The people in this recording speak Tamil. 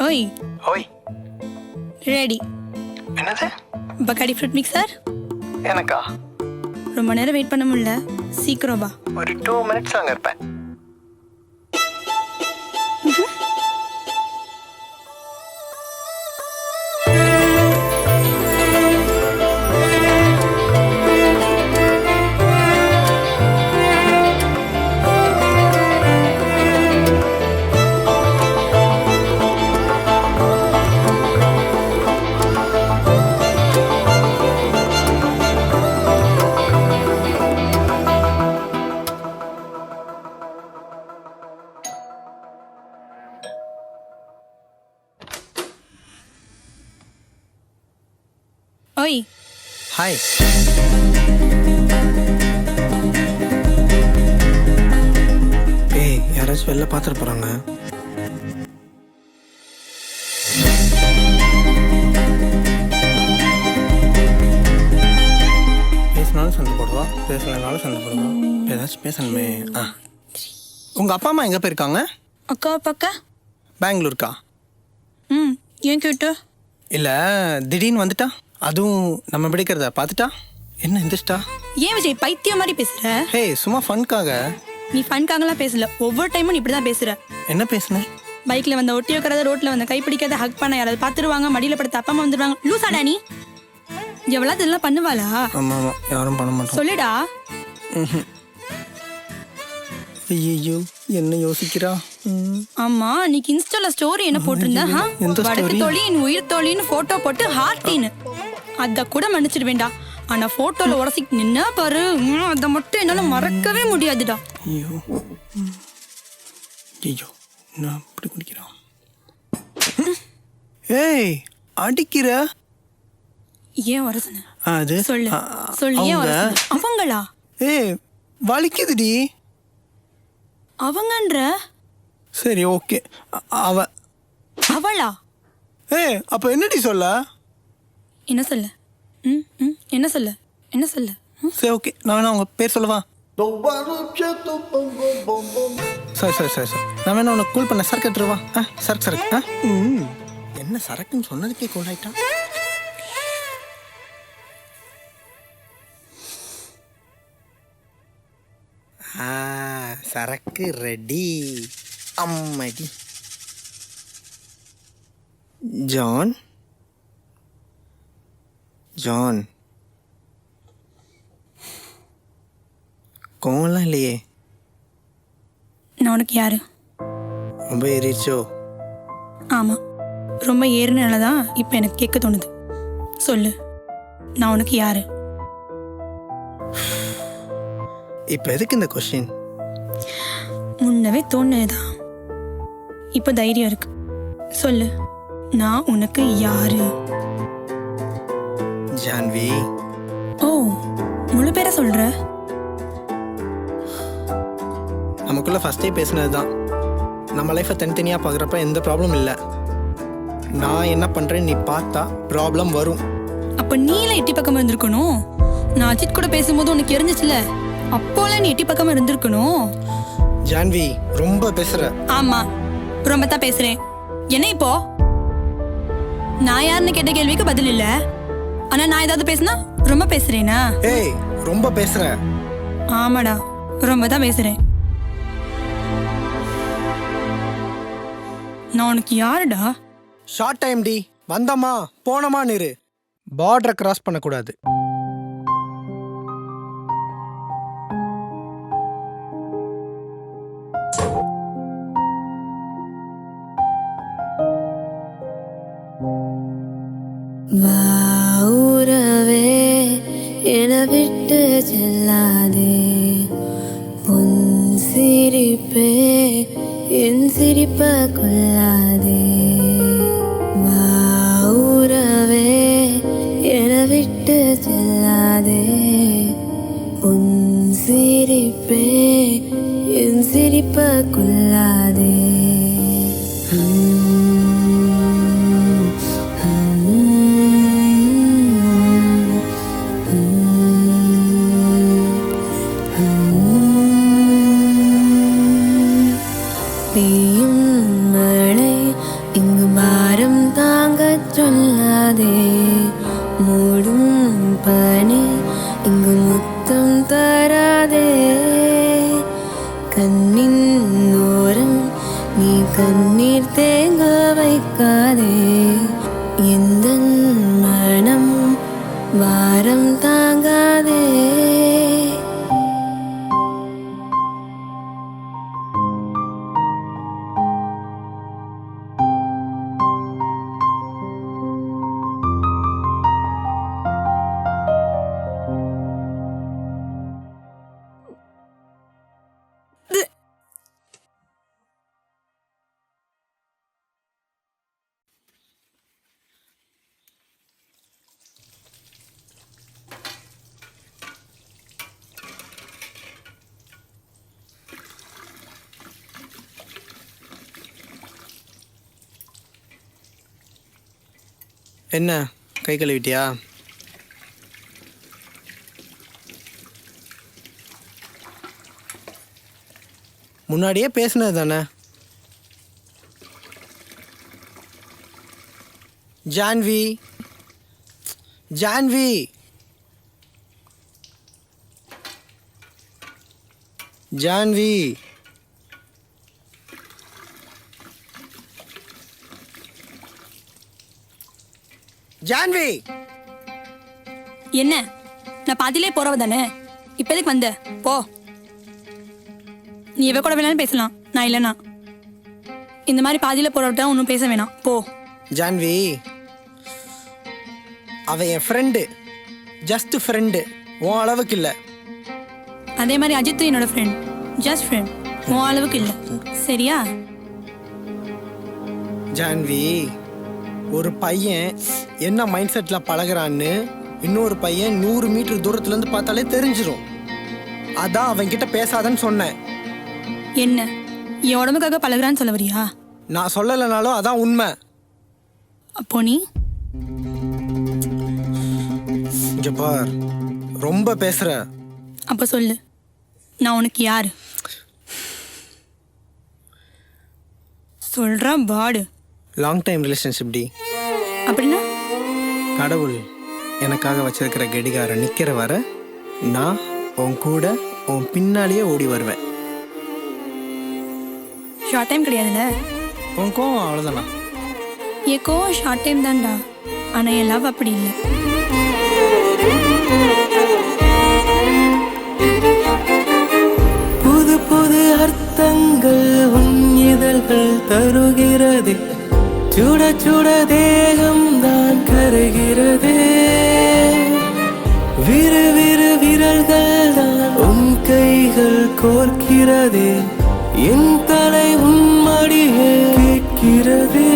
ஓய் ஓய் ரெடி. என்னது? பக்காடி ஃப்ரூட் மிக்சர் எனக்கா? ரொம்ப நேரம் வெயிட் பண்ண முடியல, சீக்கிரம் வா. ஒரு 2 minutes அங்கே இருப்பேன். ஓய் ஹாய். ஏய், யாராச்சும் வெளில பார்த்துட்டு போகிறாங்க. பேசினாலும் சண்டை போடுவா, பேசலைனாலும் சண்டை போடுவா. ஏதாச்சும் பேசணுமே. உங்கள் அப்பா அம்மா எங்கே போயிருக்காங்க? அக்கா பக்கா பெங்களூருக்கா? ஏன் கேட்டு? இல்லை, திடீர்னு வந்துட்டா. அதுவும் நம்ம பிடிக்கிறத பார்த்துட்டா. என்ன எந்திரிச்சிட்டா? ஏன் விஜய் பைத்தியம் மாதிரி பேசுற? ஹே, சும்மா ஃபன்காக. நீ ஃபன்காகலாம் பேசல, ஒவ்வொரு டைமும் நீ இப்படிதான் பேசுற. என்ன பேசுனேன்? பைக்ல வந்த ஒட்டி வைக்கிறத, ரோட்ல வந்த கை பிடிக்கிறத, ஹக் பண்ண யாராவது பாத்துருவாங்க, மடியில படுத்த அப்பா அம்மா வந்துருவாங்க. லூசாடா நீ? எவ்வளவு இதெல்லாம் பண்ணுவாளா? ஆமாம் ஆமாம், யாரும் பண்ண மாட்டோம். சொல்லுடா. ஐயோ, என்ன யோசிக்கிறா? ஆமா, நீக்கு இன்ஸ்டால ஸ்டோரி என்ன போட்டிருந்த? வடக்கு தோழி என் உயிர் தோழின்னு போட்டோ போட்டு ஹார்ட்டின்னு. அத கூட மன்னிச்சிடுவேண்டா. ஆனா போட்டோல உரசிக்கு நின்னா பாரு, அத மட்டும் என்னால மறக்கவே முடியாதுடா. ஐயோ ஐயோ, நான் அப்படி குடிக்கிறான். ஏய், அடிக்கிற? ஏன் வரசன? அது சொல்லு சொல்லு, ஏன் வரசன? அவங்களா? ஏய், வலிக்குதுடி. அவங்கன்ற? சரி, ஓகே. அவளா? ஏய், அப்ப என்னடி சொல்ல? என்ன சொல்ல? என்ன சொல்ல? என்ன சொல்ல? சரி, ஓகே. நான் வேணா உங்க பேர் சொல்லவா? சரி சரி சரி சரி, நான் வேணா உனக்கு கூல் பண்ண சரக்கு எடுத்துருவா. சரக்கு சரக்கு. என்ன சரக்குன்னு சொன்னதுக்கே கூல் ஆயிட்டான். சரக்கு ரெடி. அம்மடி. ஜான் ஜான் கோவம்லாம் இல்லையே? நான் உனக்கு யாரு? ரொம்ப ஏறிச்சோ? ஆமா, ரொம்ப ஏறுனாலதான் இப்ப எனக்கு கேட்க தோணுது. சொல்லு, நான் உனக்கு யாரு? இப்ப எதுக்கு இந்த கொஸ்டின்? முன்னவே தோணுதான், இப்ப தைரியம் இருக்கு. சொல்லு, நான் உனக்கு யாரு? ஜான்வி. ஓ, முழு பேரை சொல்ற? நமக்குள்ள ஃபர்ஸ்டே பேசினது தான். நம்ம லைஃப்பை தனித்தனியாக பார்க்குறப்ப எந்த ப்ராப்ளம் இல்லை. நான் என்ன பண்ணுறேன்னு நீ பார்த்தா ப்ராப்ளம் வரும். அப்போ நீலாம் எட்டி பக்கமாக இருந்திருக்கணும். நான் அஜித் கூட பேசும்போது உனக்கு எரிஞ்சிச்சுல, அப்போலாம் நீ எட்டி பக்கமாக இருந்திருக்கணும். ஜான்வி, ரொம்ப பேசுற. ஆமா, ரொம்ப தான் பேசுறேன். என்ன இப்போ? நான் யாருன்னு கேட்ட கேள்விக்கு பதில் இல்ல. ஆனா நான் ஏதாவது பேசினா ரொம்ப பேசுறேனா? ஏய், ரொம்ப பேசுற. ஆமாடா, ரொம்ப தான் பேசுறேன். நான் உனக்கு யாருடா? Short time D. வந்தமா போனமா நிறு. பார்டரை கிராஸ் பண்ணக்கூடாது. வாவுறவே என விட்டு செல்லாதே, உன் சிரிப்பே என் சிரிப்ப கொள்ளாதே. வாவுறவே என விட்டு செல்லாதே, உன் சிரிப்பே என் சிரிப்ப கொள்ளாதே. பெய்யும் மழை இங்கு இங்கு முத்தம் தராதே கண்ணின் ஓரம் நீ கண்ணீர் தேங்க வைக்காதே எந்த மனம் வாரம் தாங்காதே என்ன கை கழுவிட்டியா? முன்னாடியே பேசுனது தானே. ஜான்வி ஜான்வி ஜான்வி ஜான்வி என்ன நான் பாதியிலே போறவ தானே, இப்ப எதுக்கு வந்த? போ. நீ எவ கூட வேணாலும் பேசலாம், நான் இல்லைனா. இந்த மாதிரி பாதியில போறவட்ட ஒன்றும் பேச வேணாம், போ. ஜான்வி அவ என் ஃப்ரெண்டு, ஜஸ்ட் ஃப்ரெண்டு, உன் அளவுக்கு இல்லை. அதே மாதிரி அஜித் என்னோட ஃப்ரெண்ட், ஜஸ்ட் ஃப்ரெண்ட், உன் அளவுக்கு இல்லை, சரியா? ஜான்வி ஒரு பையன் என்ன மைண்ட் செட்டில் பழகிறான்னு இன்னொரு பையன் 100 மீட்டர் தூரத்துலேருந்து பார்த்தாலே தெரிஞ்சிடும். அதான் அவன்கிட்ட பேசாதன்னு சொன்னேன். என்ன என் உடம்புக்காக பழகுறான்னு சொல்ல வரியா? நான் சொல்லலைனாலும் அதான் உண்மை. அப்போ நீ இங்க பார், ரொம்ப பேசுற. அப்போ சொல்லு, நான் உனக்கு யாரு? சொல்றேன் பாடு. லாங் டைம் ரிலேஷன்ஷிப் டி. அப்படின்னா கடவுள் எனக்காக வச்சிருக்கிற கெடிகார நிற்கிற வர நான் உன் கூட உன் பின்னாலேயே ஓடி வருவேன். ஷார்ட் டைம் கிடையாதுல்ல? உன் கோவம் அவ்வளோதானா? என் கோவம் ஷார்ட் டைம் தான்டா, ஆனால் என் லவ் அப்படி இல்லை. புது புது அர்த்தங்கள் உன் இதழ்கள் தருகிறது, சுட சுட தேகம் தான் கருகிறது, விறு விறு விரல்கள் தான் உன் கைகள் கோர்க்கிறது, என் தலை உன் மடியே கேட்கிறது.